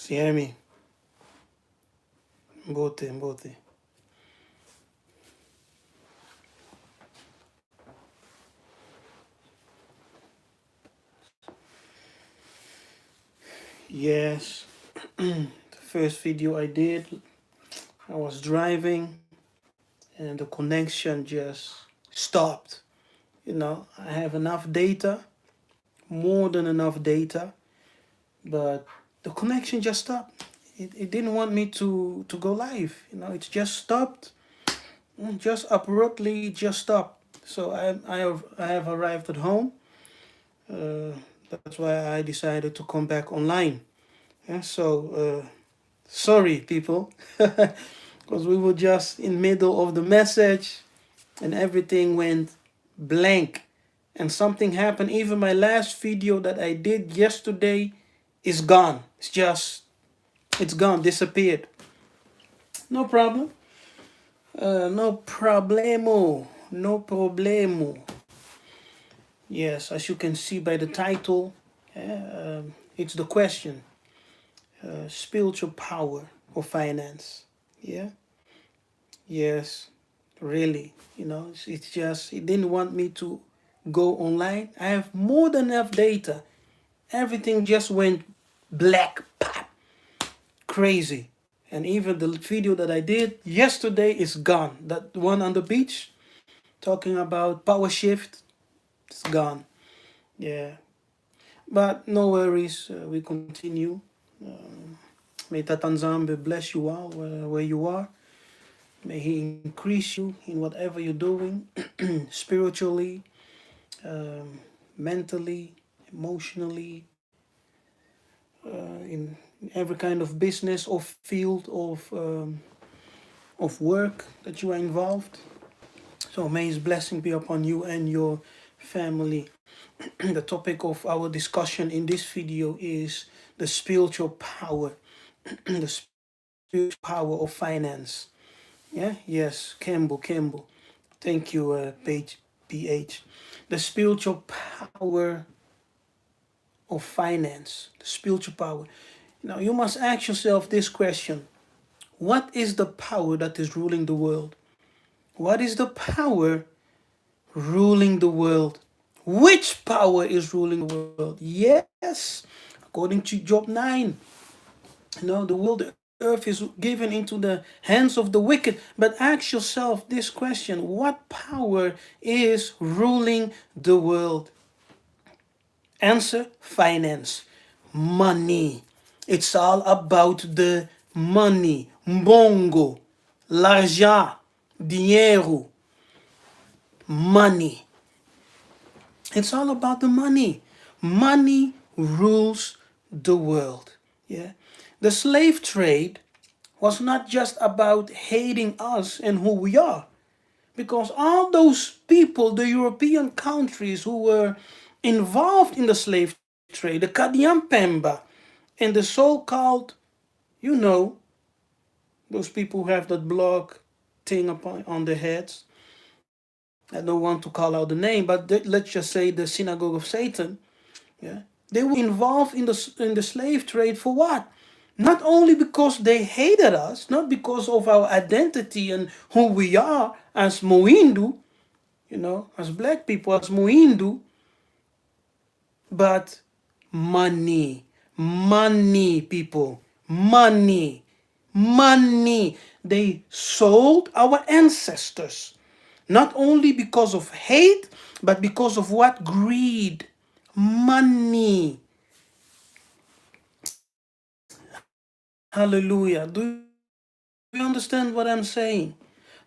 You hear me? Mbote. Yes. The first video I did, I was driving and the connection just stopped. I have enough data, more than enough data, but the connection just stopped. It didn't want me to go live. It just stopped, just abruptly just stopped. So I have arrived at home. Uh, that's why I decided to come back online. Yeah, so sorry people, because we were just in middle of the message and everything went blank and something happened. Even my last video that I did yesterday is gone. It's gone, disappeared. No problem. No problemo. No problemo. Yes, as you can see by the title, it's the question: spiritual power or finance. Yeah. Yes. Really. It's just it didn't want me to go online. I have more than enough data. Everything just went black, pop, crazy. And even the video that I did yesterday is gone. That one on the beach talking about power shift, it's gone. Yeah. But no worries, we continue. May Tatanzambe bless you all where you are. May He increase you in whatever you're doing, spiritually, mentally, emotionally, in every kind of business or field of work that you are involved. So may His blessing be upon you and your family. The topic of our discussion in this video is the spiritual power, the spiritual power of finance. Yeah, yes, Campbell. Thank you, Page PH. The spiritual power of finance, the spiritual power. Now, you must ask yourself this question: what is the power that is ruling the world? What is the power ruling the world? Which power is ruling the world? Yes, according to Job 9, the world, the earth is given into the hands of the wicked. But ask yourself this question: what power is ruling the world? Answer: finance, money. It's all about the money. Mbongo, l'argent, dinheiro, money. It's all about the money. Money rules the world. Yeah. The slave trade was not just about hating us and who we are, because all those people, the European countries who were involved in the slave trade, the Kadiampemba, and the so-called, those people who have that blog thing on their heads. I don't want to call out the name, but let's just say the synagogue of Satan. Yeah, they were involved in the slave trade for what? Not only because they hated us, not because of our identity and who we are as Moindu, as black people, as Moindu, but money. Money, people. Money. Money. They sold our ancestors. Not only because of hate, but because of what? Greed. Money. Hallelujah. Do you understand what I'm saying?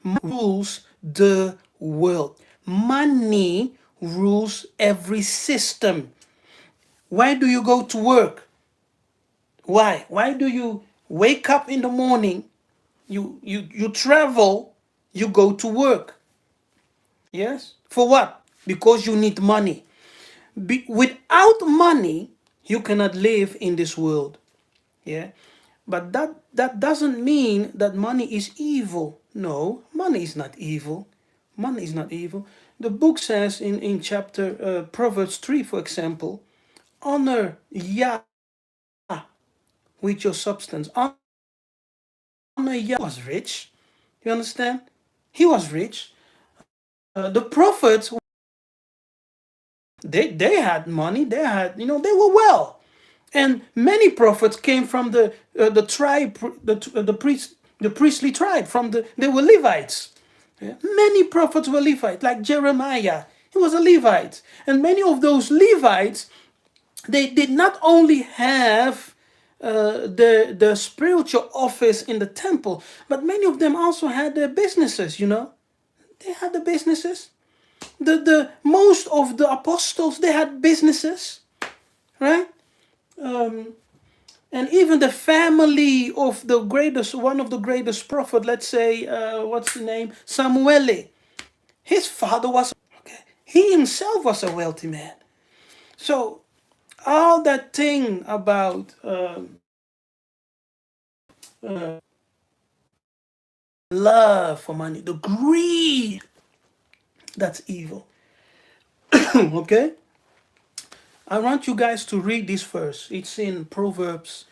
Money rules the world. Money rules every system. Why do you go to work? Why? Why do you wake up in the morning? You travel, you go to work. Yes? For what? Because you need money. Without money, you cannot live in this world. Yeah? But that doesn't mean that money is evil. No, money is not evil. Money is not evil. The book says in chapter Proverbs 3, for example, honor Yah with your substance. Yiseka'yah was rich. You understand? He was rich. The prophets, they had money. They had, they were well. And many prophets came from the tribe, the priestly tribe. They were Levites. Yeah. Many prophets were Levites, like Jeremiah. He was a Levite, and many of those Levites, they did not only have the spiritual office in the temple, but many of them also had their businesses. They had the businesses. The most of the apostles, they had businesses, right? And even the family of one of the greatest prophet, let's say, what's the name, Samuel. His father was okay. He himself was a wealthy man. So all that thing about love for money, the greed, that's evil. Okay, I want you guys to read this verse. It's in Proverbs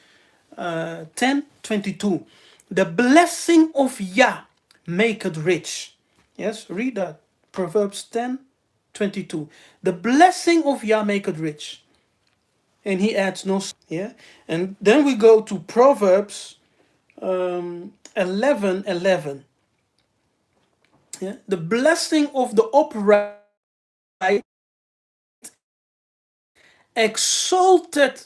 10:22. The blessing of Yah maketh rich. Yes, read that. Proverbs 10:22. The blessing of Yah maketh rich, and he adds no. Yeah, and then we go to Proverbs 11:11. Yeah, the blessing of the upright exalted.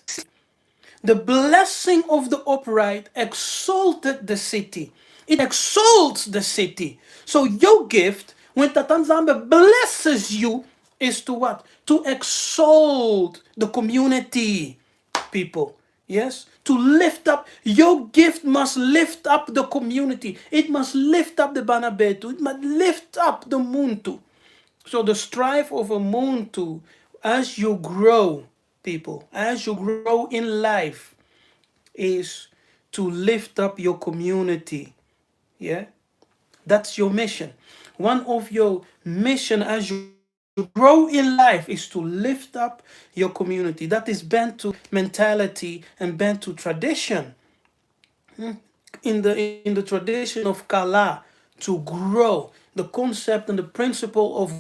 The blessing of the upright exalted the city. It exalts the city. So your gift, when Tatanzambe blesses you, is to what? To exalt the community, people. Yes? To lift up. Your gift must lift up the community. It must lift up the Banabetu. It must lift up the Muntu. So the strive of a Muntu, as you grow, people, as you grow in life, is to lift up your community. Yeah, that's your mission. One of your mission as you grow in life is to lift up your community. That is bent to mentality and bent to tradition. In the tradition of Kala, to grow, the concept and the principle of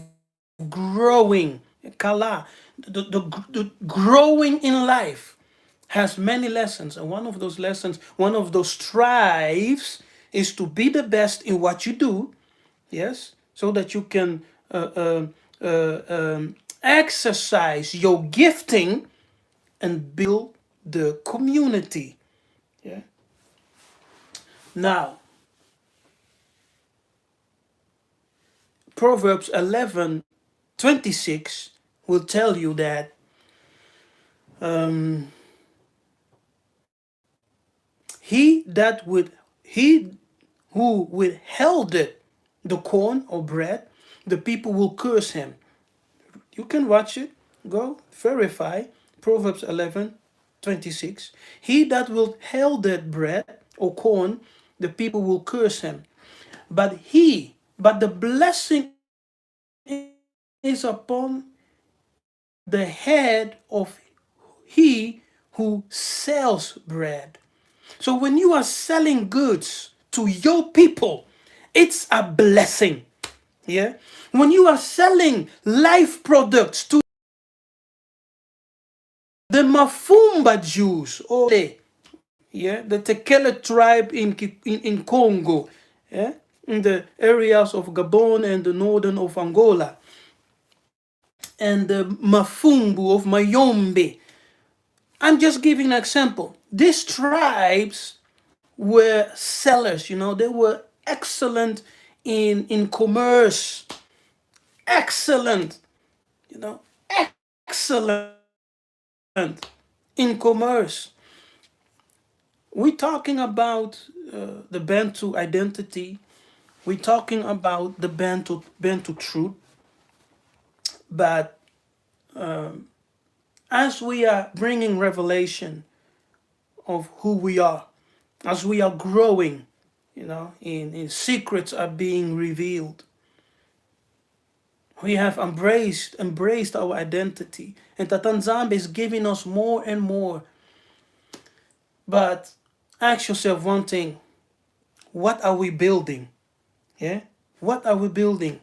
growing, Kala, the growing in life has many lessons. And one of those lessons, one of those strives, is to be the best in what you do. Yes, so that you can exercise your gifting and build the community. Yeah. Now, Proverbs 11:26 will tell you that he that would he who withheld the corn or bread, the people will curse him. You can watch it. Go verify. Proverbs 11:26. He that withheld bread or corn, the people will curse him. But the blessing is upon the head of he who sells bread. So when you are selling goods to your people, it's a blessing. Yeah. When you are selling life products to the Mafumba Jews, or the Tekele tribe in Congo, yeah, in the areas of Gabon and the northern of Angola, and the Mafumbu of Mayombe. I'm just giving an example. These tribes were sellers, they were excellent in commerce. Excellent, excellent in commerce. We're talking about the Bantu identity. We're talking about the Bantu truth. But as we are bringing revelation of who we are, as we are growing, in secrets are being revealed. We have embraced our identity. And Tatanzambe is giving us more and more. But ask yourself one thing: what are we building? Yeah, what are we building?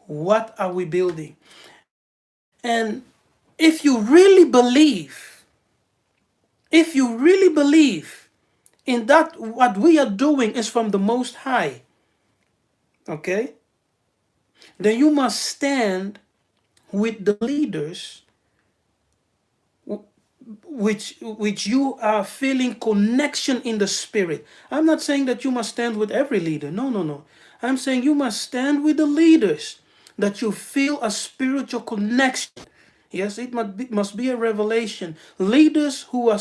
What are we building? And if you really believe, if you really believe in that what we are doing is from the Most High, okay, then you must stand with the leaders which you are feeling connection in the spirit. I'm not saying that you must stand with every leader. No, no, no. I'm saying you must stand with the leaders that you feel a spiritual connection. Yes, it must be a revelation. Leaders who are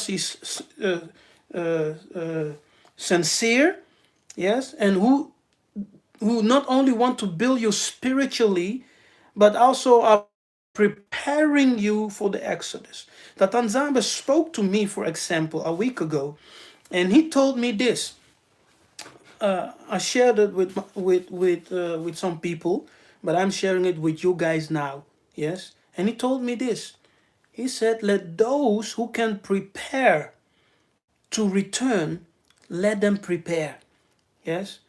uh, uh, sincere, yes, and who not only want to build you spiritually, but also are preparing you for the Exodus. Tatanzambe spoke to me, for example, a week ago, and he told me this. I shared it with some people, but I'm sharing it with you guys now. Yes, and he told me this. He said, "Let those who can prepare to return, let them prepare." Yes,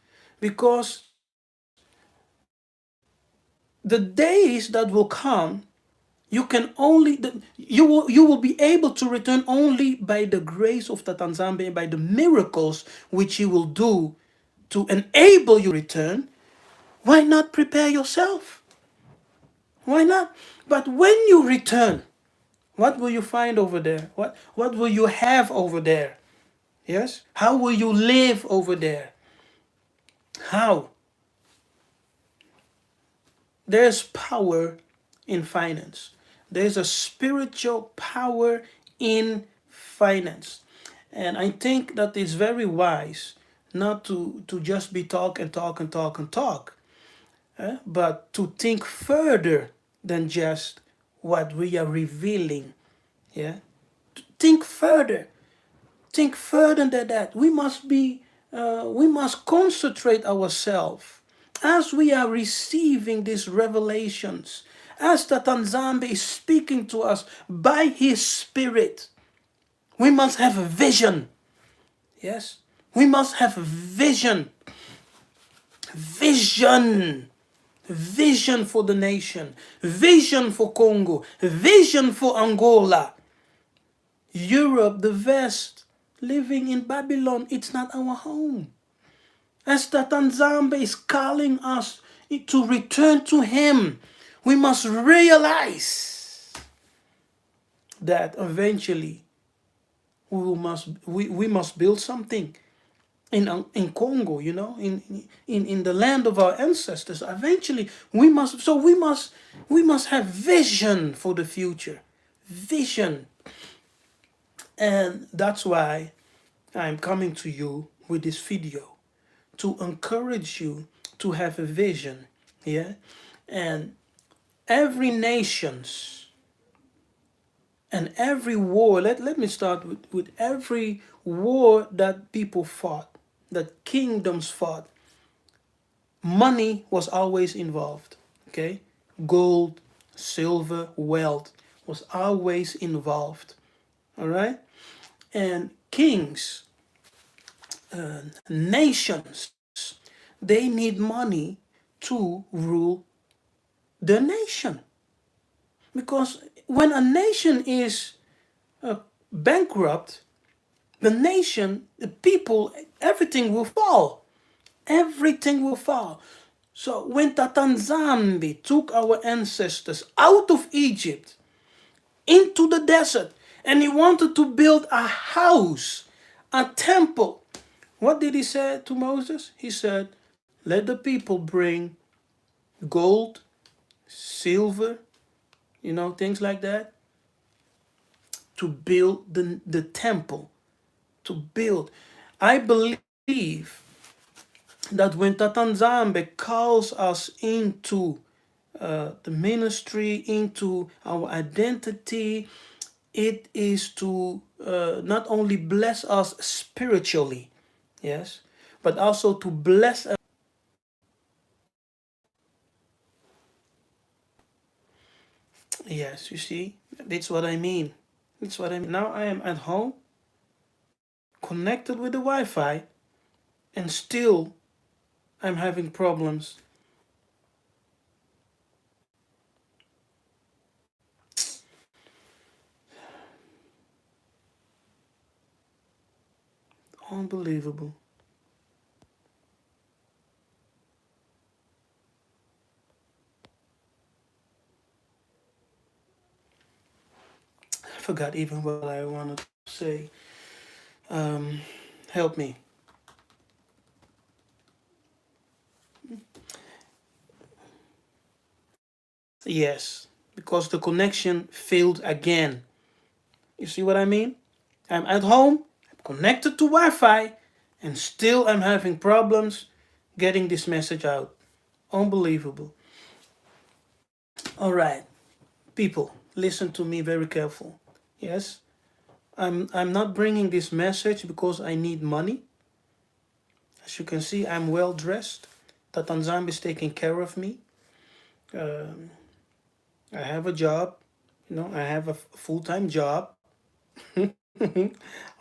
because the days that will come, you can only you will be able to return only by the grace of Tatanzambe and by the miracles which he will do to enable you to return. Why not prepare yourself? Why not? But when you return, what will you find over there? What will you have over there? Yes? How will you live over there? How? There's power in finance. There's a spiritual power in finance. And I think that it's very wise not to just be talk and talk and talk and talk, but to think further than just what we are revealing. Yeah? Think further. Think further than that. We must concentrate ourselves as we are receiving these revelations, as the Tanzambe is speaking to us by his spirit. We must have a vision. Yes, we must have a vision. Vision. Vision for the nation. Vision for Congo. Vision for Angola. Europe, the West, living in Babylon, it's not our home. As Tatanzambe is calling us to return to him, we must realize that eventually we must build something in Congo, you know, in the land of our ancestors. Eventually we must have vision for the future. Vision. And that's why I'm coming to you with this video to encourage you to have a vision. Yeah. And every nations and every war, let me start with every war that people fought, that kingdoms fought, money was always involved. Okay. Gold, silver, wealth was always involved. All right. And kings, nations, they need money to rule the nation. Because when a nation is bankrupt, the nation, the people, everything will fall. Everything will fall. So when Tatanzambi took our ancestors out of Egypt into the desert and he wanted to build a house, a temple, what did he say to Moses? He said, let the people bring gold, silver, you know, things like that, to build the temple, to build. I believe that when Tatanzambe calls us into the ministry, into our identity, it is to not only bless us spiritually, yes, but also to bless us. Yes, you see, that's what I mean. That's what I mean. Now I am at home. connected with the Wi-Fi, and still I'm having problems. Unbelievable. I forgot even what I wanted to say. Um, Help me. Yes, because the connection failed again. You see what I mean? I'm at home, I'm connected to Wi-Fi, and still I'm having problems getting this message out. Unbelievable. All right, people, listen to me very careful. Yes, I'm not bringing this message because I need money. As you can see, I'm well dressed. Tatanzam is taking care of me. Um, I have a job. I have a full-time job.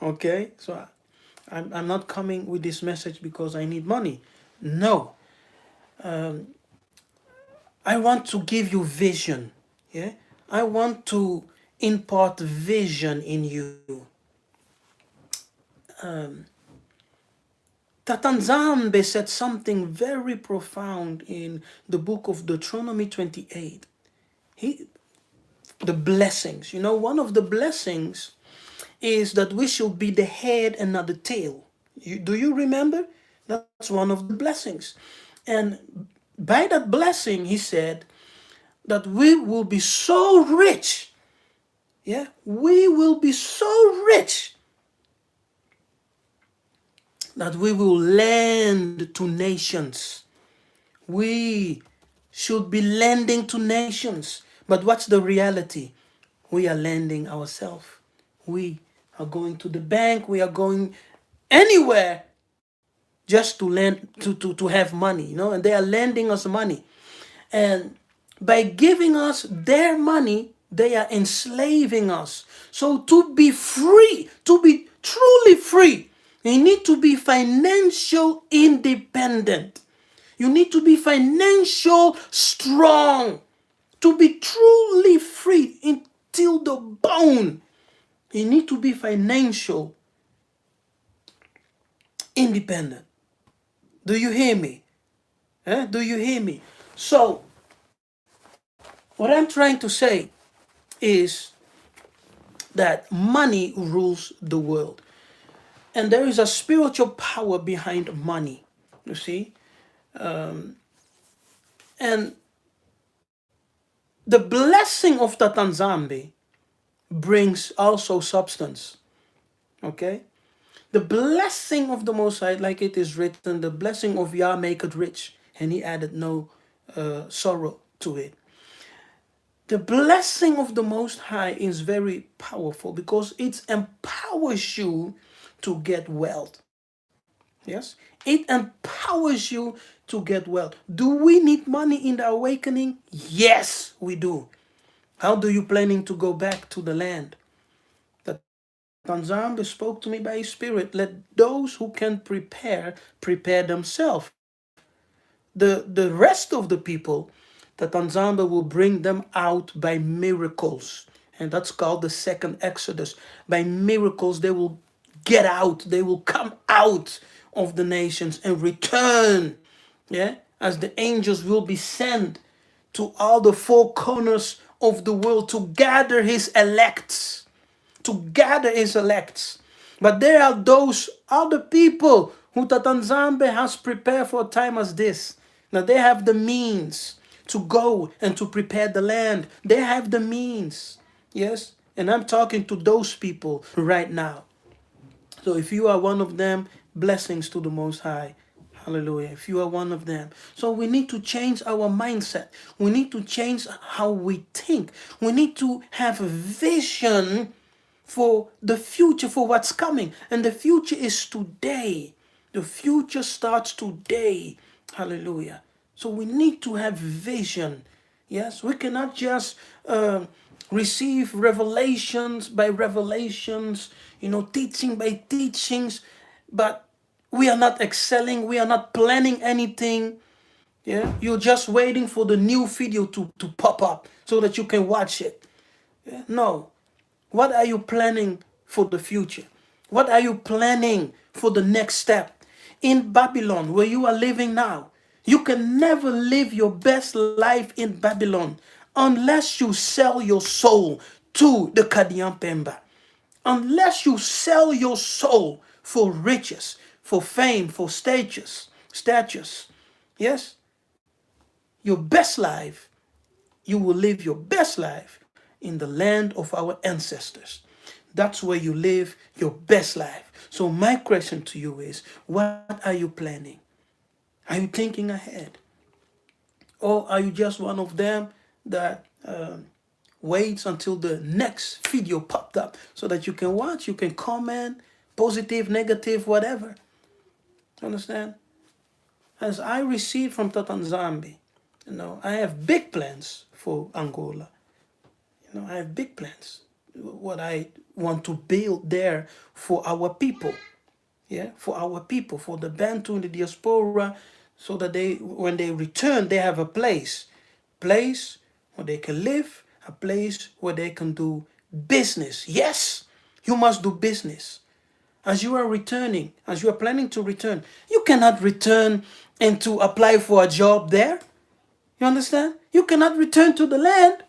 Okay, so I'm not coming with this message because I need money. No, um, I want to give you vision. Yeah, I want to impart vision in you. Um, Tatanzambe said something very profound in the book of Deuteronomy 28. He, the blessings. One of the blessings is that we should be the head and not the tail. Do you remember? That's one of the blessings. And by that blessing, he said that we will be so rich. Yeah, we will be so rich that we will lend to nations. We should be lending to nations. But what's the reality? We are lending ourselves. We are going to the bank. We are going anywhere just to lend to have money, and they are lending us money. And by giving us their money, they are enslaving us. So to be free, to be truly free, you need to be financial independent. You need to be financial strong. To be truly free until the bone, you need to be financial independent. Do you hear me? Do you hear me? So, what I'm trying to say is that money rules the world. And there is a spiritual power behind money, you see? And the blessing of Tatanzambe brings also substance, okay? The blessing of the Most High, like it is written, the blessing of Yah maketh rich, and he added no sorrow to it. The blessing of the Most High is very powerful because it empowers you to get wealth. Yes, it empowers you to get wealth. Do we need money in the awakening? Yes, we do. How do you planning to go back to the land? That Tanzam spoke to me by his spirit. Let those who can prepare themselves. The rest of the people, the Tanzamba will bring them out by miracles. And that's called the second Exodus. By miracles, they will get out. They will come out of the nations and return. Yeah, as the angels will be sent to all the four corners of the world to gather his elects. To gather his elects. But there are those other people who Tatanzambe has prepared for a time as this. Now they have the means to go and to prepare the land. They have the means. Yes? And I'm talking to those people right now. So if you are one of them, blessings to the Most High. Hallelujah. If you are one of them. So we need to change our mindset. We need to change how we think. We need to have a vision for the future, for what's coming. And the future is today. The future starts today. Hallelujah. So we need to have vision. Yes, we cannot just receive revelations by revelations, teaching by teachings, but we are not excelling, we are not planning anything. Yeah, you're just waiting for the new video to pop up so that you can watch it. Yeah? No. What are you planning for the future? What are you planning for the next step? In Babylon, where you are living now, you can never live your best life in Babylon unless you sell your soul to the Kadian Pemba. Unless you sell your soul for riches, for fame, for status. Yes? Your best life, you will live your best life in the land of our ancestors. That's where you live your best life. So my question to you is, what are you planning? Are you thinking ahead? Or are you just one of them that waits until the next video popped up so that you can watch, you can comment, positive, negative, whatever. Understand? As I received from Tatanzambi, I have big plans for Angola. I have big plans. What I want to build there for our people. Yeah, for our people, for the Bantu in the diaspora, so that when they return, they have a place where they can live, a place where they can do business. Yes, you must do business. As you are returning, as you are planning to return, you cannot return and to apply for a job there. You understand? You cannot return to the land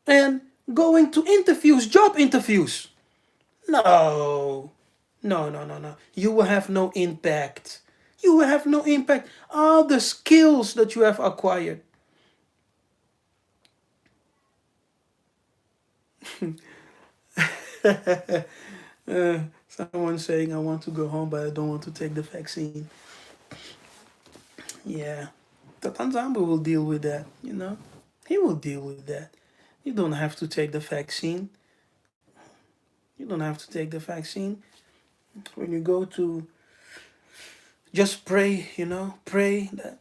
and going to interviews, job interviews. No, no. You will have no impact. You will have no impact. All the skills that you have acquired. Someone saying, I want to go home, but I don't want to take the vaccine. Yeah, Tatanzamba will deal with that. He will deal with that. You don't have to take the vaccine. You don't have to take the vaccine. When you go to, just pray that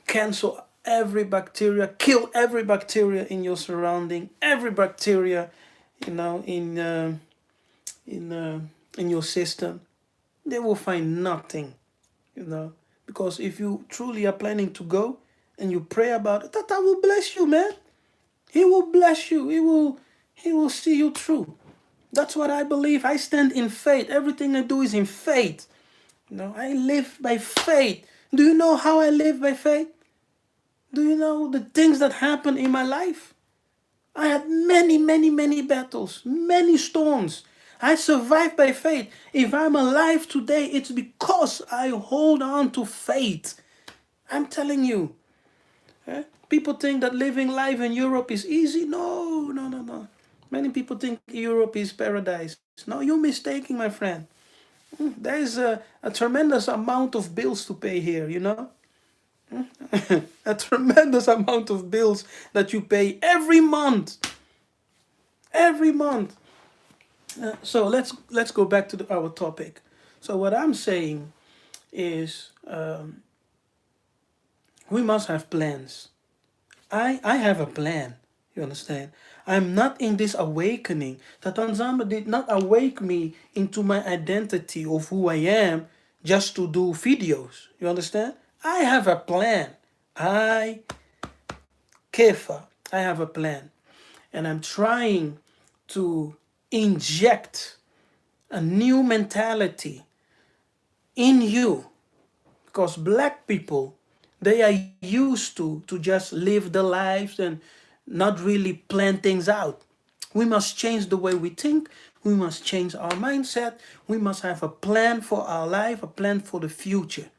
cancel every bacteria, kill every bacteria in your surrounding, every bacteria, in in your system. They will find nothing, you know, because if you truly are planning to go and you pray about it, Tata will bless you, man. He will bless you. He will see you through. That's what I believe. I stand in faith. Everything I do is in faith. I live by faith. Do you know how I live by faith? Do you know the things that happen in my life? I had many, many, many battles, many storms. I survived by faith. If I'm alive today, it's because I hold on to faith. I'm telling you. People think that living life in Europe is easy. No, no, no, no. Many people think Europe is paradise. No, you're mistaken, my friend. There is a tremendous amount of bills to pay here. A tremendous amount of bills that you pay every month. Every month. So let's go back to our topic. So what I'm saying is we must have plans. I have a plan. You understand? I'm not in this awakening. Tatanzama did not awake me into my identity of who I am just to do videos. You understand? I have a plan. Kefa, I have a plan. And I'm trying to inject a new mentality in you. Because black people, they are used to just live their lives and not really plan things out. We must change the way we think. We must change our mindset. We must have a plan for our life, a plan for the future.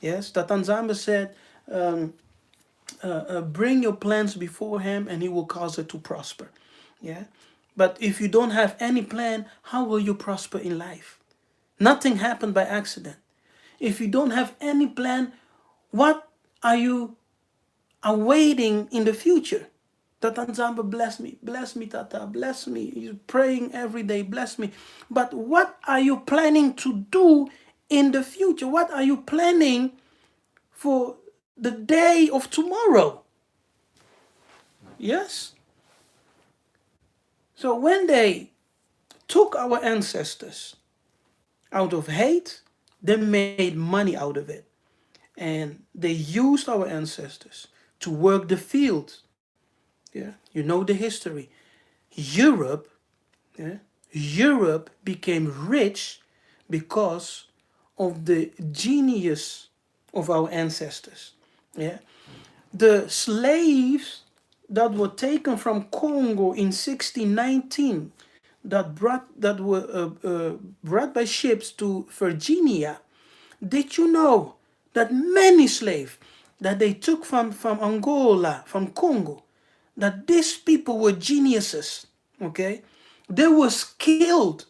Yes, Tatanzamba said, bring your plans before him and he will cause it to prosper. Yeah. But if you don't have any plan, how will you prosper in life? Nothing happened by accident. If you don't have any plan, what are you awaiting in the future? Tatanzamba, bless me, Tata, bless me. You're praying every day, bless me. But what are you planning to do in the future? What are you planning for the day of tomorrow? Yes? So when they took our ancestors out of hate, they made money out of it. And they used our ancestors to work the fields. Yeah, you know the history. Europe, yeah, Europe became rich because of the genius of our ancestors. Yeah, the slaves that were taken from Congo in 1619, that were brought by ships to Virginia. Did you know that many slaves that they took from Angola, from Congo, that these people were geniuses, okay? They were skilled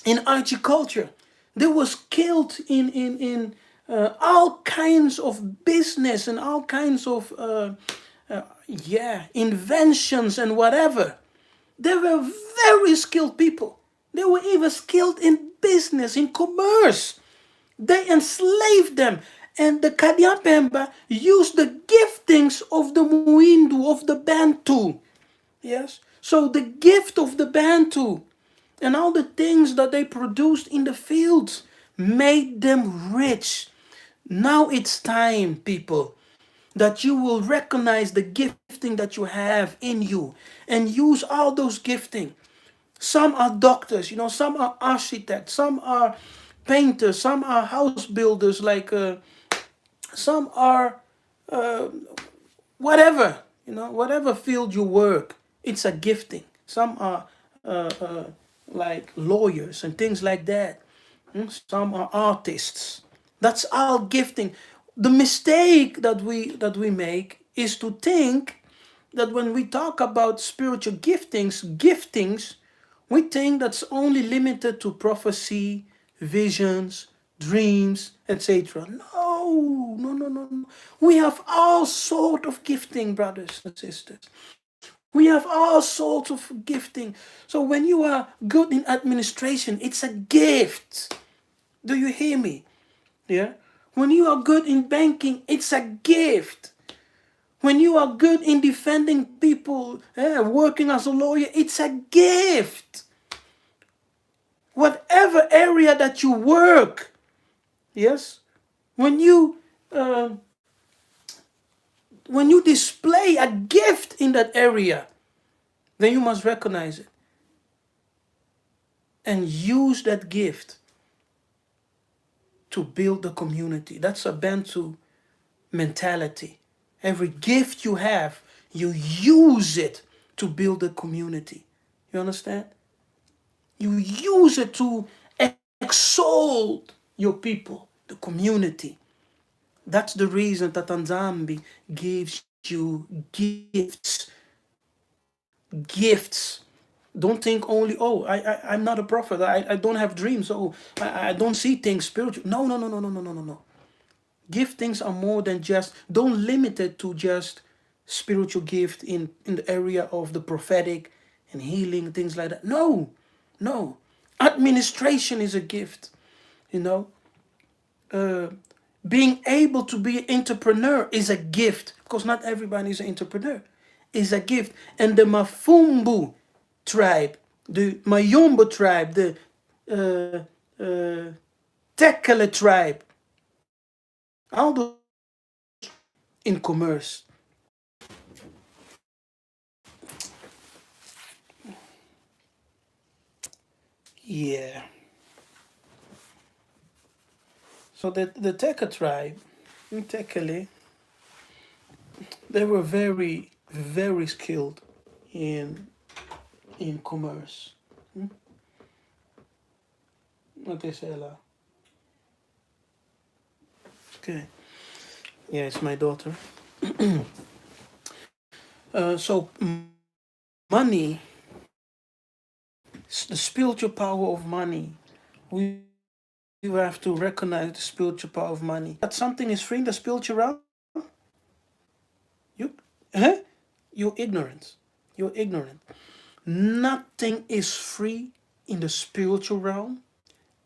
in agriculture. They were skilled in all kinds of business and all kinds of inventions and whatever. They were very skilled people. They were even skilled in business, in commerce. They enslaved them. And the Kadiapemba used the giftings of the Muindu, of the Bantu. Yes? So the gift of the Bantu and all the things that they produced in the fields made them rich. Now it's time, people, that you will recognize the gifting that you have in you and use all those gifting. Some are doctors, some are architects, some are painters, some are house builders, like some are whatever, whatever field you work, it's a gifting. Some are like lawyers and things like that. Some are artists. That's all gifting. The mistake that we make is to think that when we talk about spiritual giftings, we think that's only limited to prophecy, visions, dreams, etc. No, no, no, no, no. We have all sort of gifting, brothers and sisters. We have all sorts of gifting. So when you are good in administration, it's a gift. Do you hear me? Yeah. When you are good in banking, it's a gift. When you are good in defending people, working as a lawyer, it's a gift. Whatever area that you work, yes, when you uh, display a gift in that area, then you must recognize it and use that gift to build the community. That's a Bantu mentality. Every gift you have, you use it to build a community. You understand? You use it to exalt your people, the community. That's the reason that Nzambi gives you gifts. Gifts. Don't think only, oh, I'm not a prophet. I don't have dreams. Oh, I don't see things spiritual. No, no, no, no, no, no, no, no, no. Giftings are more than just, don't limit it to just spiritual gift in the area of the prophetic and healing, things like that. No, no. Administration is a gift, you know. Being able to be an entrepreneur is a gift, because not everybody is an entrepreneur. Is a gift. And the Mafumbu tribe, the Mayombo tribe, the Tekele tribe, all those in commerce. Yeah. So the Teka tribe, in Tekele, they were very, very skilled in commerce. What they say, la. Okay. Yeah, it's my daughter. So money, the spiritual power of money. We have to recognize the spiritual power of money. That something is free in the spiritual realm. You, huh? You're ignorant. You're ignorant. Nothing is free in the spiritual realm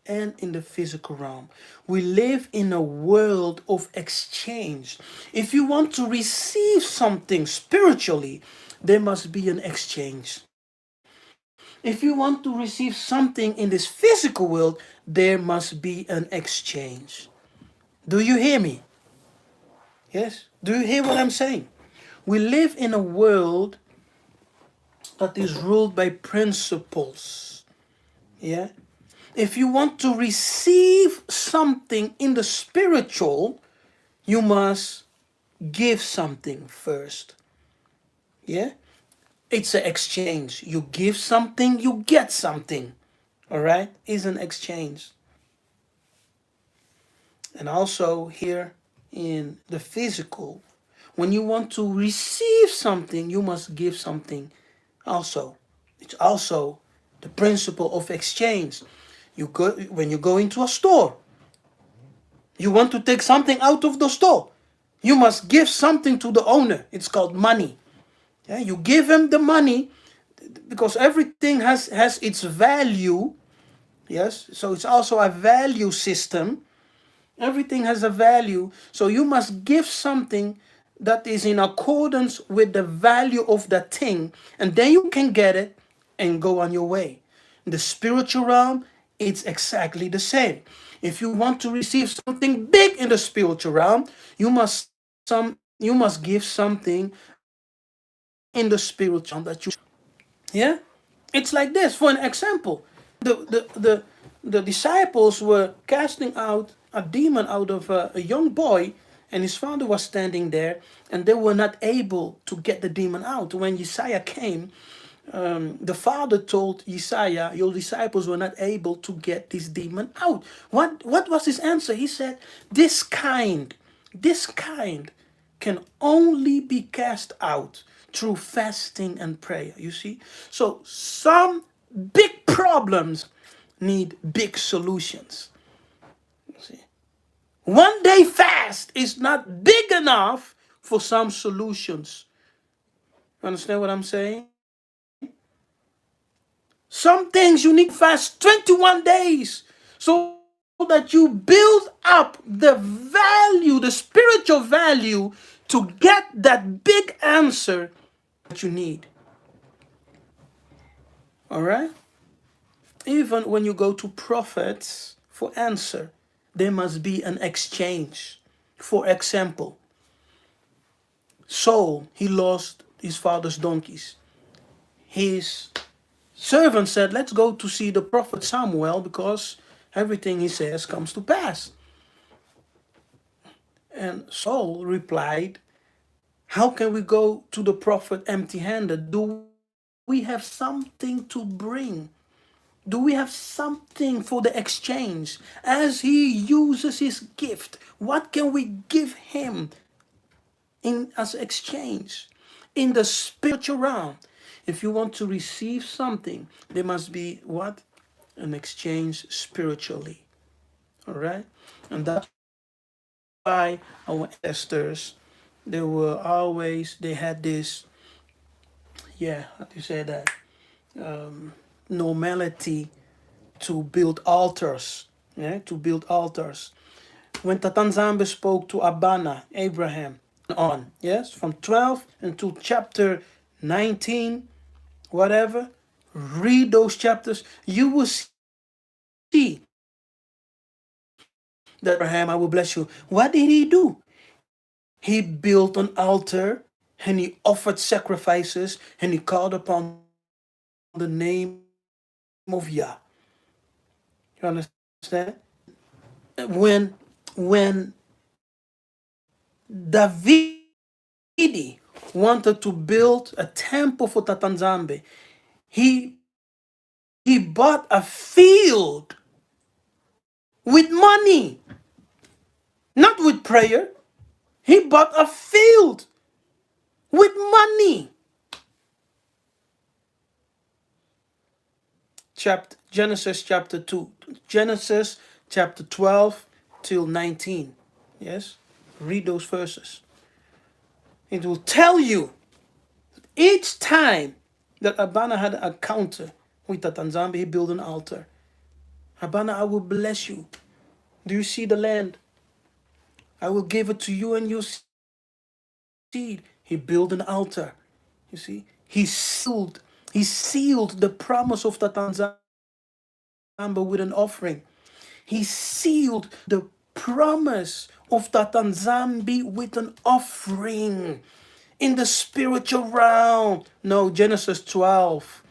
and in the physical realm. We live in a world of exchange. If you want to receive something spiritually, there must be an exchange. If you want to receive something in this physical world, there must be an exchange. Do you hear me? Yes? Do you hear what I'm saying? We live in a world that is ruled by principles. Yeah? If you want to receive something in the spiritual, you must give something first. Yeah? It's an exchange. You give something, you get something. All right? It's an exchange. And also here in the physical, when you want to receive something, you must give something also. It's also the principle of exchange. You go when you go into a store, you want to take something out of the store. You must give something to the owner. It's called money. Yeah, you give him the money because everything has its value. Yes, so it's also a value system. Everything has a value. So you must give something that is in accordance with the value of that thing, and then you can get it and go on your way. In the spiritual realm, it's exactly the same. If you want to receive something big in the spiritual realm, you must give something in the spiritual realm that you. Yeah? It's like this. For an example, the disciples were casting out a demon out of a young boy, and his father was standing there, and they were not able to get the demon out. When Yiseka'yah came, the father told Yiseka'yah, your disciples were not able to get this demon out. What was his answer? He said, this kind can only be cast out through fasting and prayer. You see? So some big problems need big solutions. You see? One day fast is not big enough for some solutions. Understand what I'm saying? Some things you need to fast 21 days so that you build up the value, the spiritual value, to get that big answer that you need. All right? Even when you go to prophets for answer, there must be an exchange. For example, Saul, he lost his father's donkeys. His servant said, let's go to see the prophet Samuel because everything he says comes to pass. And Saul replied, how can we go to the prophet empty-handed? Do we have something to bring? Do we have something for the exchange? As he uses his gift, what can we give him in as exchange? In the spiritual realm, if you want to receive something, there must be what? An exchange spiritually. All right? And that's why our ancestors, they had this, yeah, how do you say that? Normality to build altars. Yeah, to build altars. When Tatanzambe spoke to Abana, Abraham, on, yes, from 12 until chapter 19, whatever, read those chapters, you will see that Abraham, I will bless you. What did he do? He built an altar and he offered sacrifices and he called upon the name of Yah. You understand? When Davidi wanted to build a temple for Tatanzambe, he bought a field with money, not with prayer. He bought a field with money. Genesis chapter 2, Genesis chapter 12 till 19. Yes, read those verses. It will tell you each time that Abana had an encounter with Tatanzambe, he built an altar. Abana, I will bless you. Do you see the land? I will give it to you and your seed. He built an altar. You see, he He sealed the promise of Tatanzamba with an offering. He sealed the promise of Tatanzambi with an offering in the spiritual realm. No, Genesis 12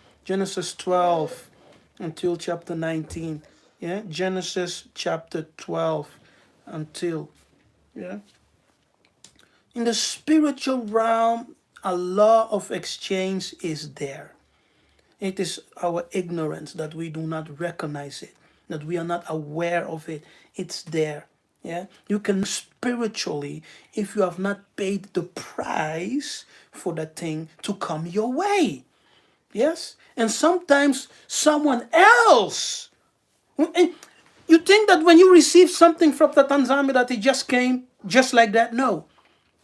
until chapter 19. Yeah, Genesis chapter 12 until, yeah. In the spiritual realm, a law of exchange is there. It is our ignorance that we do not recognize it, that we are not aware of it. It's there. Yeah. You can spiritually if you have not paid the price for that thing to come your way. Yes. And sometimes someone else. And you think that when you receive something from the Tanzania that it just came just like that? No.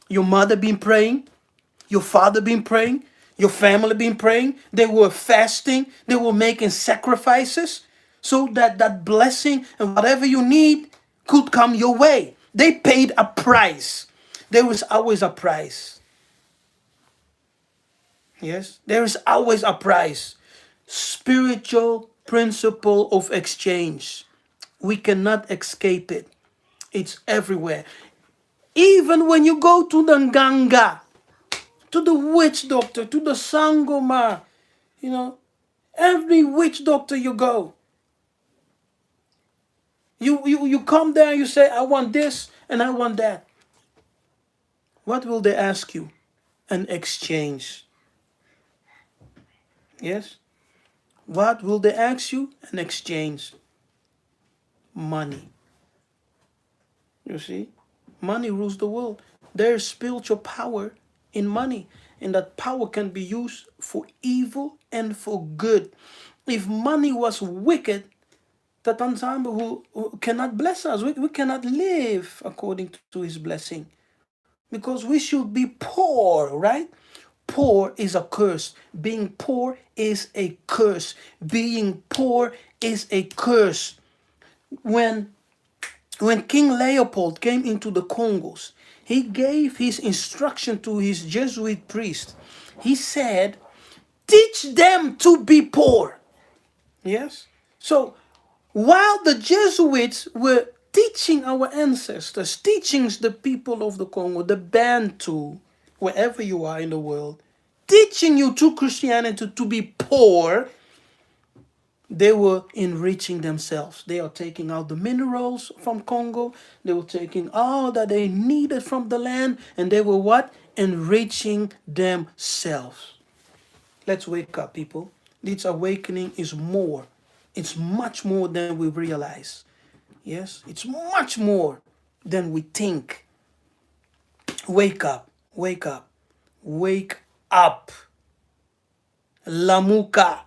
Your mother been praying, your father been praying, your family been praying. They were fasting, they were making sacrifices so that that blessing and whatever you need could come your way. They paid a price. There is always a price. Yes, there is always a price. Spiritual principle of exchange. We cannot escape it. It's everywhere. Even when you go to the Nganga, to the witch doctor, to the Sangoma, you know, every witch doctor you go, you come there and you say, I want this and I want that. What will they ask you? An exchange. Yes? What will they ask you? An exchange. Money. You see? Money rules the world. There is spiritual power in money, and that power can be used for evil and for good. If money was wicked, that ensemble who cannot bless us. We cannot live according to his blessing because we should be poor, right? Poor is a curse. Being poor is a curse. Being poor is a curse. When when King Leopold came into the Congos, he gave his instruction to his Jesuit priest. He said, teach them to be poor. Yes? So while the Jesuits were teaching our ancestors, teaching the people of the Congo, the Bantu, wherever you are in the world, teaching you through Christianity to be poor, they were enriching themselves. They are taking out the minerals from Congo. They were taking all that they needed from the land, and they were what? Enriching themselves. Let's wake up, people. This awakening is more. It's much more than we realize. Yes, it's much more than we think. Wake up, wake up, wake up. Lamuka,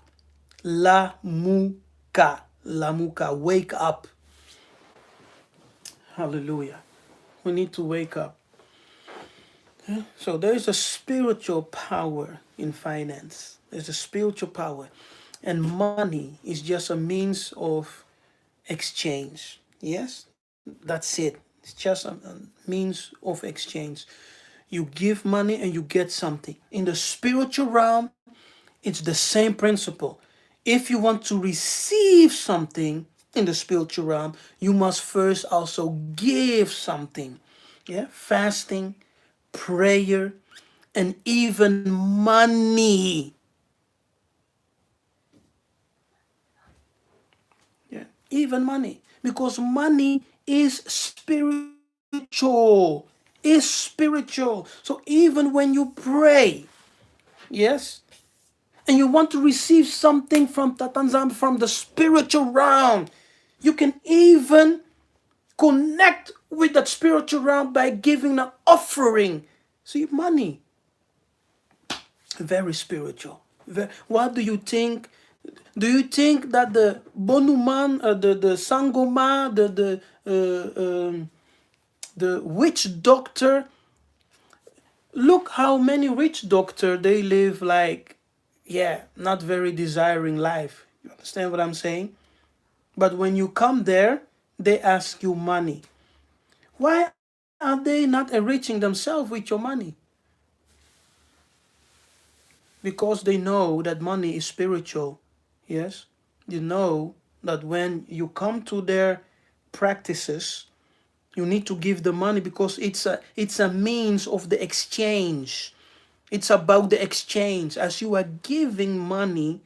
Lamuka, Lamuka, wake up. Hallelujah. We need to wake up. So there is a spiritual power in finance. There's a spiritual power. And money is just a means of exchange. Yes, that's it. It's just a means of exchange. You give money and you get something. In the spiritual realm, it's the same principle. If you want to receive something in the spiritual realm, you must first also give something. Yeah, fasting, prayer, and even money. Yeah, even money. Because money is spiritual. Is spiritual. So even when you pray, yes, and you want to receive something from Tatanzam, from the spiritual realm, you can even connect with that spiritual realm by giving an offering. See, money, very spiritual. What do you think? Do you think that the Bonuman, the Sangoma, the witch doctor, look how many rich doctor they live like, yeah, not very desiring life. You understand what I'm saying? But when you come there, they ask you money. Why are they not enriching themselves with your money? because they know that money is spiritual. Yes, you know that when you come to their practices, you need to give the money because it's a means of the exchange. It's about the exchange. As you are giving money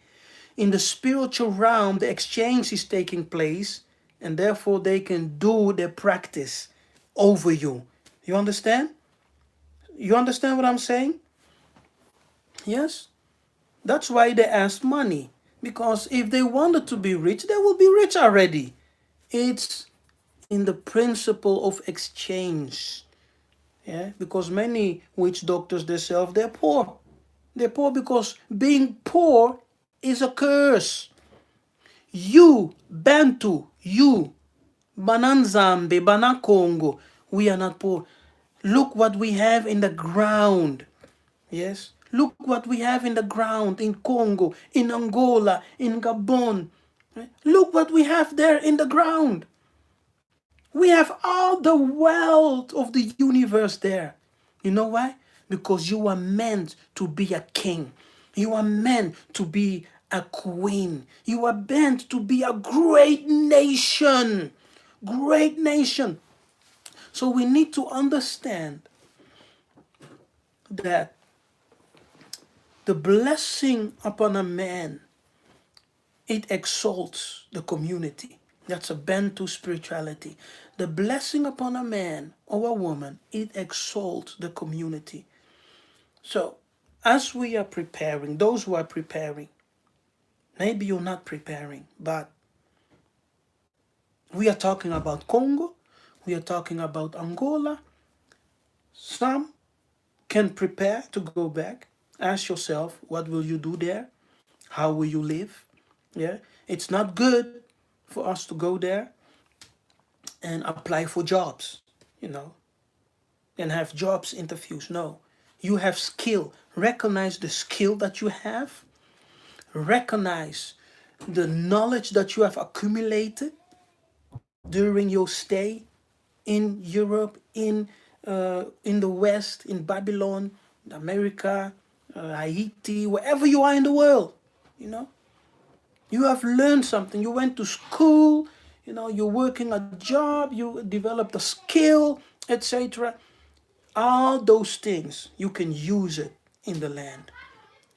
in the spiritual realm, the exchange is taking place, and therefore they can do their practice over you. You understand? You understand what I'm saying? Yes? That's why they ask money. Because if they wanted to be rich, they will be rich already. It's in the principle of exchange. Yeah, because many witch doctors themselves, they're poor. They're poor because being poor is a curse. You, Bantu, you, Bananzambe, Banakongo, we are not poor. Look what we have in the ground. Yes. Look what we have in the ground in Congo, in Angola, in Gabon. Look what we have there in the ground. We have all the wealth of the universe there. You know why? Because you are meant to be a king. You are meant to be a queen. You are meant to be a great nation. Great nation. So we need to understand that the blessing upon a man, it exalts the community. That's a Bantu spirituality. The blessing upon a man or a woman, it exalts the community. So, as we are preparing, those who are preparing, maybe you're not preparing, but we are talking about Congo, we are talking about Angola. Some can prepare to go back. Ask yourself, what will you do there? How will you live? Yeah, it's not good for us to go there and apply for jobs, you know, and have jobs interviews. No, you have skill. Recognize the skill that you have. Recognize the knowledge that you have accumulated during your stay in Europe, in the West, in Babylon, America, Haiti, wherever you are in the world. You know, you have learned something. You went to school. You know, you're working a job. You developed a skill, etc. All those things you can use it in the land.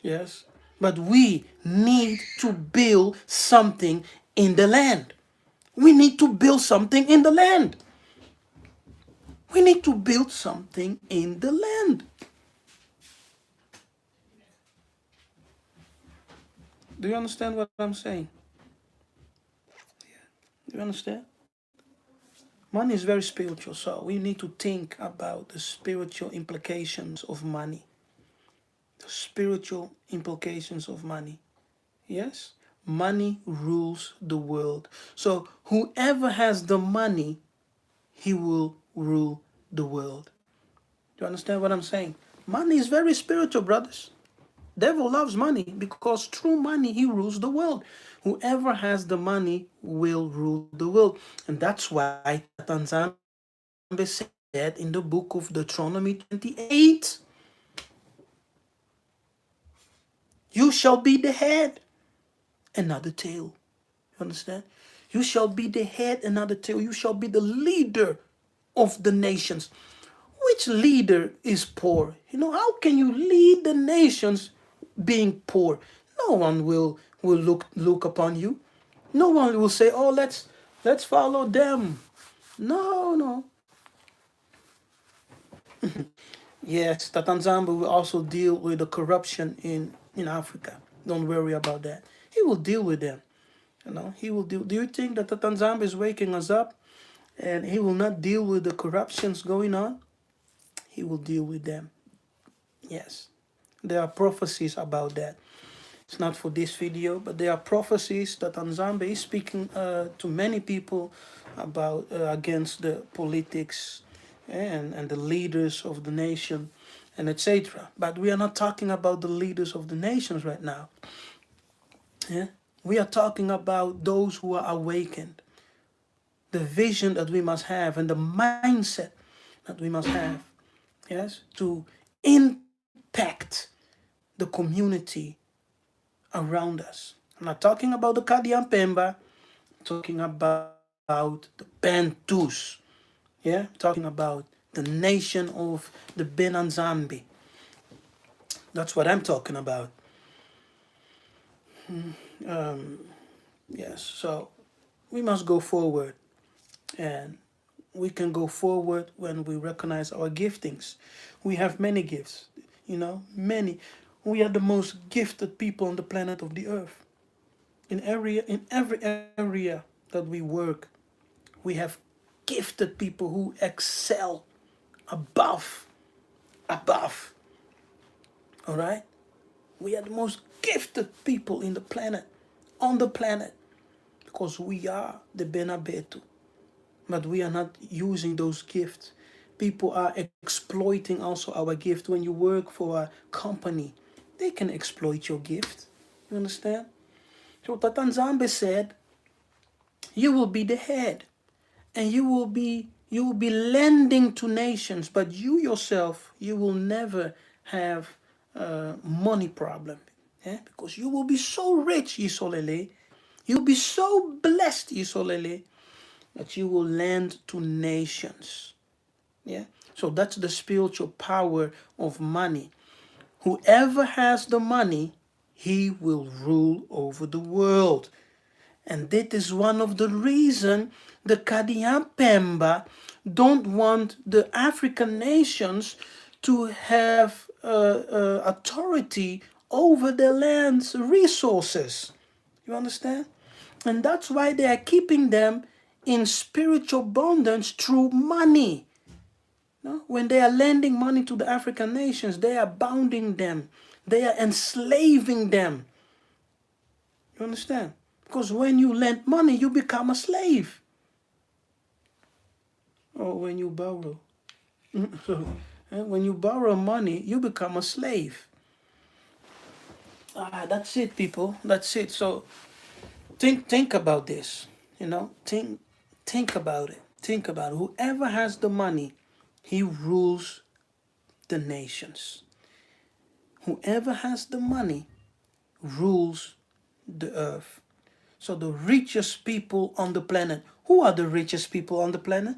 Yes, but we need to build something in the land. We need to build something in the land. We need to build something in the land. Do you understand what I'm saying? Do you understand? Money is very spiritual, so we need to think about the spiritual implications of money. The spiritual implications of money. Yes? Money rules the world. So whoever has the money, he will rule the world. Do you understand what I'm saying? Money is very spiritual, brothers. Devil loves money because through money he rules the world. Whoever has the money will rule the world. And that's why Tatanzambe said in the book of Deuteronomy 28, you shall be the head and not the tail. You understand? You shall be the head and not the tail. You shall be the leader of the nations. Which leader is poor? You know, how can you lead the nations being poor? No one will look upon you. No one will say, "Oh, let's follow them." No, no. Yes, Tatanzamba will also deal with the corruption in Africa. Don't worry about that. He will deal with them. You know, he will deal. Do you think that Tatanzamba is waking us up and he will not deal with the corruptions going on? He will deal with them. Yes. There are prophecies about that. It's not for this video, but there are prophecies that Nzambe is speaking to many people about against the politics and the leaders of the nation and etc. But we are not talking about the leaders of the nations right now. Yeah? We are talking about those who are awakened, the vision that we must have and the mindset that we must have, yes, to impact the the community around us. I'm not talking about the Kadiampemba, I'm talking about the Bantus. Yeah, I'm talking about the nation of the Benanzambi. That's what I'm talking about. Yes, so we must go forward, and we can go forward when we recognize our giftings. We have many gifts, many. We are the most gifted people on the planet of the earth. In every area that we work, we have gifted people who excel above, above. All right? We are the most gifted people in the planet, on the planet, because we are the Benabetu. But we are not using those gifts. People are exploiting also our gift. When you work for a company, they can exploit your gift. You understand? So Tatanzambe said, you will be the head, and you will be lending to nations, but you yourself, you will never have a money problem. Because you will be so rich, Isolele. You'll be so blessed, Isolele, that you will lend to nations. Yeah. So that's the spiritual power of money. Whoever has the money, he will rule over the world. And that is one of the reasons the Kadiampemba don't want the African nations to have authority over their land's resources. You understand? And that's why they are keeping them in spiritual bondage through money. No? When they are lending money to the African nations, they are bounding them. They are enslaving them. You understand? Because when you lend money, you become a slave. Or when you borrow. So, when you borrow money, you become a slave. That's it, people. That's it. So think about this. Think about it. Think about it. Whoever has the money, he rules the nations. Whoever has the money rules the earth. So the richest people on the planet. Who are the richest people on the planet?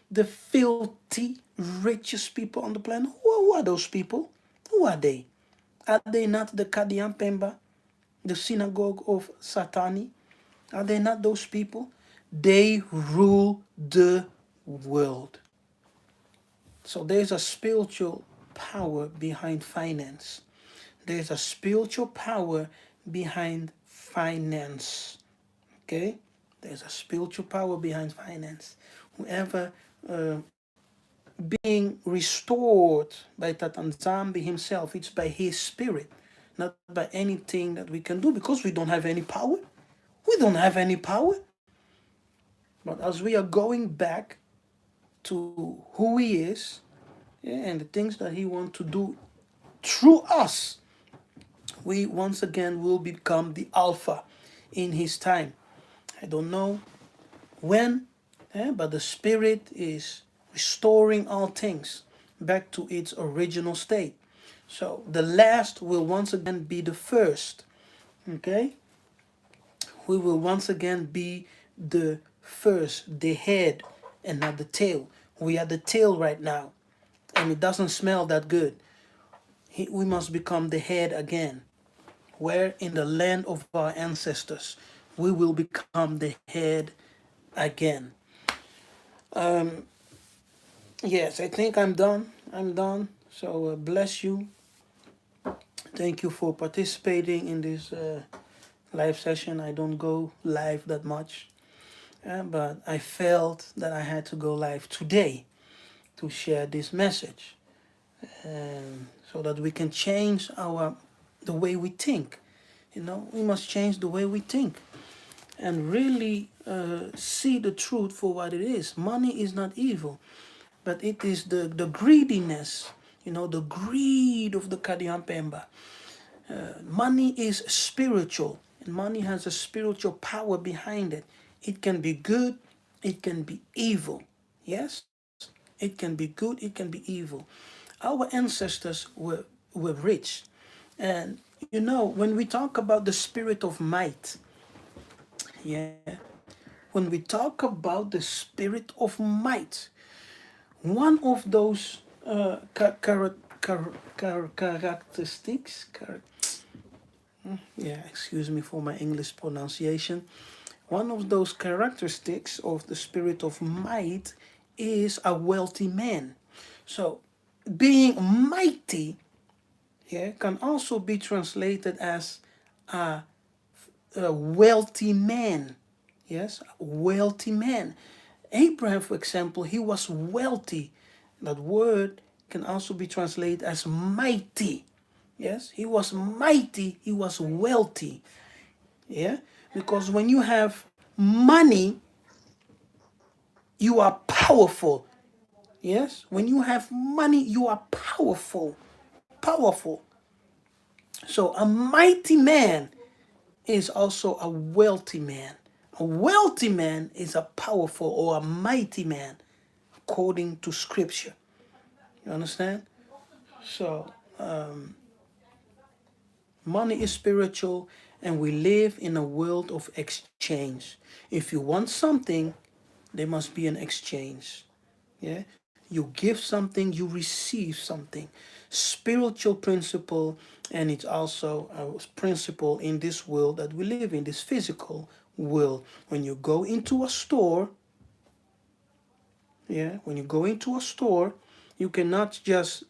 The filthy richest people on the planet. Who are those people? Who are they? Are they not the Kadiampemba, the synagogue of Satani? Are they not those people? They rule the world. So there's a spiritual power behind finance. There's a spiritual power behind finance. Okay? There's a spiritual power behind finance. Whoever being restored by Tatanzambi himself, it's by his spirit, not by anything that we can do, because we don't have any power. We don't have any power. But as we are going back to who he is, and the things that he wants to do through us, we once again will become the Alpha in his time. I don't know when, but the Spirit is restoring all things back to its original state. So the last will once again be the first. Okay? We will once again be the first, the head, and not the tail. We are the tail right now, and it doesn't smell that good. We must become the head again. Where in the land of our ancestors, we will become the head again. Yes, I think I'm done. I'm done. So bless you. Thank you for participating in this live session. I don't go live that much, but I felt that I had to go live today to share this message, so that we can change the way we think. We must change the way we think and really see the truth for what it is. Money is not evil, but it is the greediness, the greed of the Kadiampemba. Money is spiritual, and money has a spiritual power behind it. It can be good, it can be evil. Yes, it can be good, it can be evil. Our ancestors were rich, And you know, when we talk about the spirit of might, yeah, when we talk about the spirit of might, one of those characteristics, yeah, excuse me for my English pronunciation. One of those characteristics of the spirit of might is a wealthy man. So, being mighty, yeah, can also be translated as a, a wealthy man. Yes, a wealthy man. Abraham, for example, he was wealthy. That word can also be translated as mighty. Yes, he was mighty, he was wealthy. Yeah, because when you have money, you are powerful. Yes, when you have money, you are powerful. Powerful. So a mighty man is also a wealthy man. A wealthy man is a powerful or a mighty man, according to scripture. You understand? So, money is spiritual, and we live in a world of exchange. If you want something, there must be an exchange. Yeah? You give something, you receive something. Spiritual principle, and it's also a principle in this world that we live in, this physical world. When you go into a store, yeah, when you go into a store, you cannot just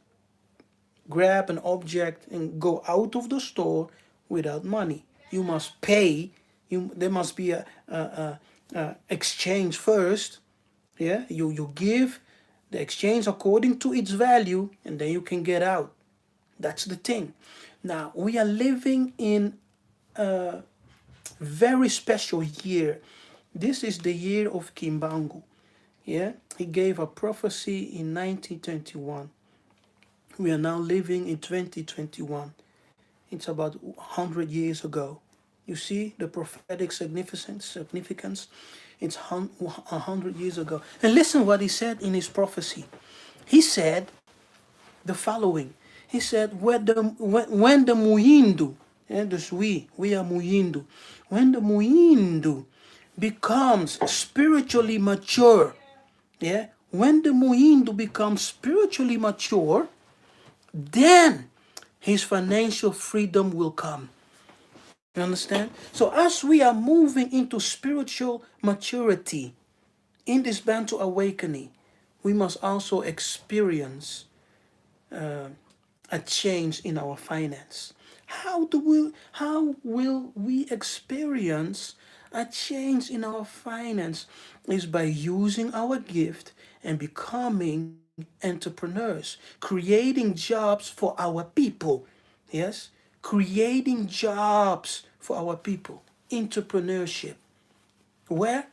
grab an object and go out of the store without money. You must pay. There must be a exchange first. Yeah, you give the exchange according to its value, and then you can get out. That's the thing. Now we are living in a very special year. This is the year of Kimbangu. Yeah, he gave a prophecy in 1921. We are now living in 2021. It's about 100 years ago. You see the prophetic significance. It's 100 years ago. And listen what he said in his prophecy. He said the following. He said, when the muindu, and dus we are muindu, when the muindu becomes spiritually mature, yeah, when the muindu becomes spiritually mature, then his financial freedom will come. You understand? So as we are moving into spiritual maturity in this Bantu awakening, we must also experience a change in our finance. How will we experience a change in our finance? Is by using our gift and becoming entrepreneurs, creating jobs for our people. Yes, creating jobs for our people. Entrepreneurship. Where?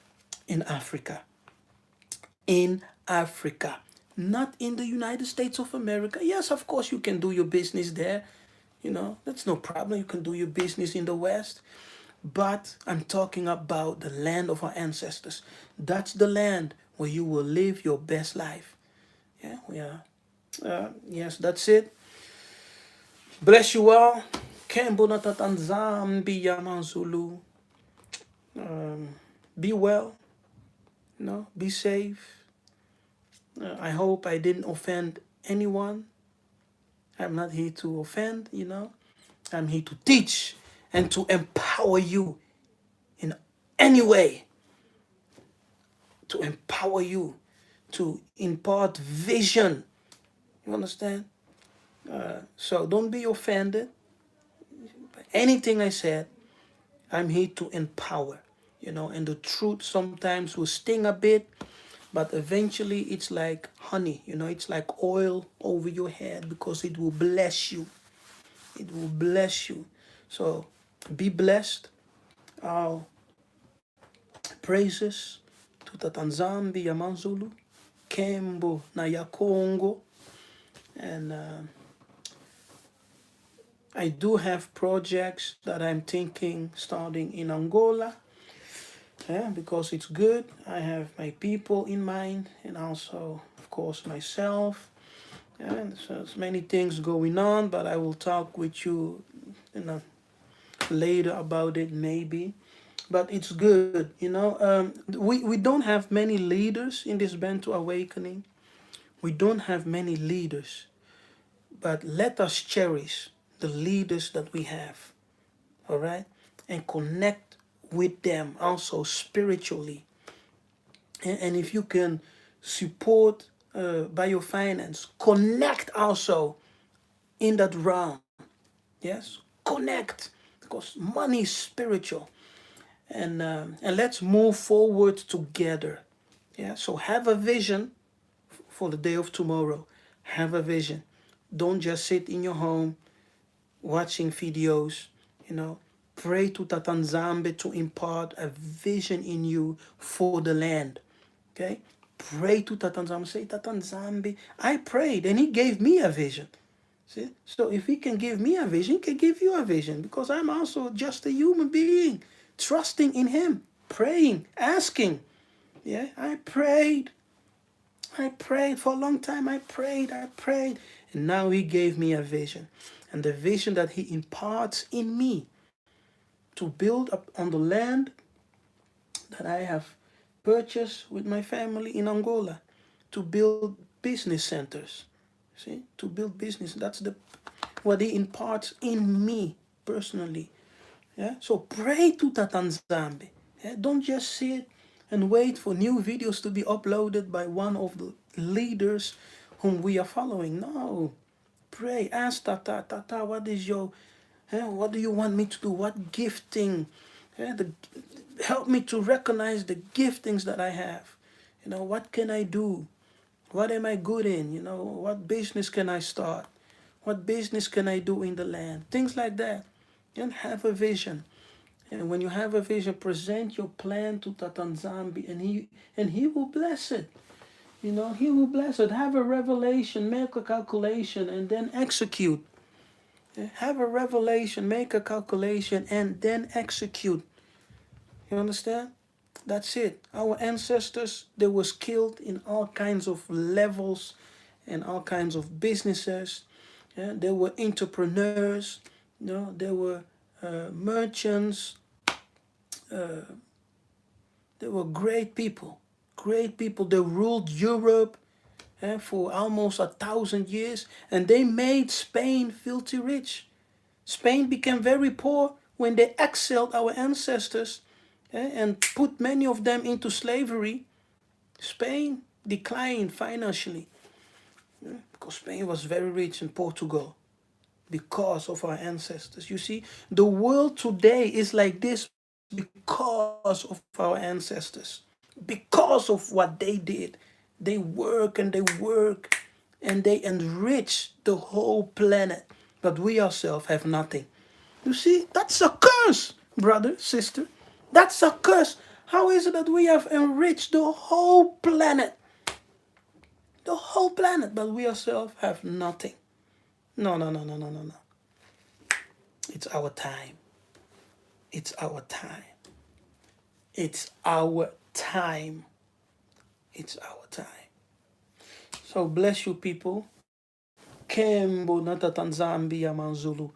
In Africa. In Africa, not in the United States of America. Yes, of course, you can do your business there. You know, that's no problem. You can do your business in the West. But I'm talking about the land of our ancestors. That's the land where you will live your best life. Yeah, we are. Yes, that's it. Bless you all. Kembo natatanzambi yamanzulu. Be well. Be safe. I hope I didn't offend anyone. I'm not here to offend. I'm here to teach and to empower you in any way. To empower you, to impart vision. You understand? So don't be offended by anything I said. I'm here to empower. And the truth sometimes will sting a bit, but eventually it's like honey. It's like oil over your head because it will bless you. It will bless you. So be blessed. Our praises to Tatanzambi Yamanzulu, Kembo na ya Congo. And I do have projects that I'm thinking starting in Angola. Yeah, because it's good. I have my people in mind, and also, of course, myself. And so there's many things going on, but I will talk with you, you know, later about it maybe. But it's good, you know. We don't have many leaders in this band to awakening. We don't have many leaders, but let us cherish the leaders that we have, all right, and connect with them also spiritually. And if you can support by your finance, connect also in that realm. Yes, connect, because money is spiritual. And let's move forward together. Yeah, so have a vision for the day of tomorrow. Have a vision. Don't just sit in your home watching videos. You know, pray to Tatanzambe to impart a vision in you for the land. Okay, pray to Tatanzambe. Say, Tatanzambe, I prayed and he gave me a vision. See, so if he can give me a vision, he can give you a vision, because I'm also just a human being, trusting in him, praying, asking. Yeah, I prayed for a long time. I prayed. And now he gave me a vision. And the vision that he imparts in me to build up on the land that I have purchased with my family in Angola, to build business centers. See, to build business. That's the what he imparts in me personally. Yeah. So pray to Tatanzambe. Yeah? Don't just sit and wait for new videos to be uploaded by one of the leaders whom we are following. No. Pray. Ask Tata, Tata, what is your what do you want me to do? What gifting? Help me to recognize the giftings that I have. You know, what can I do? What am I good in? You know, what business can I start? What business can I do in the land? Things like that. And have a vision. And when you have a vision, present your plan to Tatanzambi, and he will bless it. You know, he will bless it. Have a revelation, make a calculation, and then execute. Have a revelation, make a calculation, and then execute. You understand? That's it. Our ancestors, they was killed in all kinds of levels and all kinds of businesses. Yeah, they were entrepreneurs. You know, they were merchants. They were great people. Great people. They ruled Europe for almost 1,000 years, and they made Spain filthy rich. Spain became very poor when they exiled our ancestors and put many of them into slavery. Spain declined financially because Spain was very rich in Portugal because of our ancestors. You see, the world today is like this because of our ancestors, because of what they did. They work and they enrich the whole planet, but we ourselves have nothing. You see, that's a curse, brother, sister. That's a curse. How is it that we have enriched the whole planet? The whole planet, but we ourselves have nothing. No, no, no, no, no, no, no. It's our time. It's our time. It's our time. It's our time. So bless you, people. Kembo natatanzambi yamanzulu.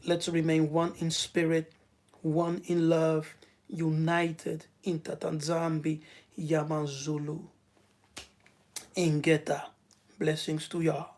Let's remain one in spirit, one in love, united in Tatanzambi Yamanzulu. Ingeta. Blessings to y'all.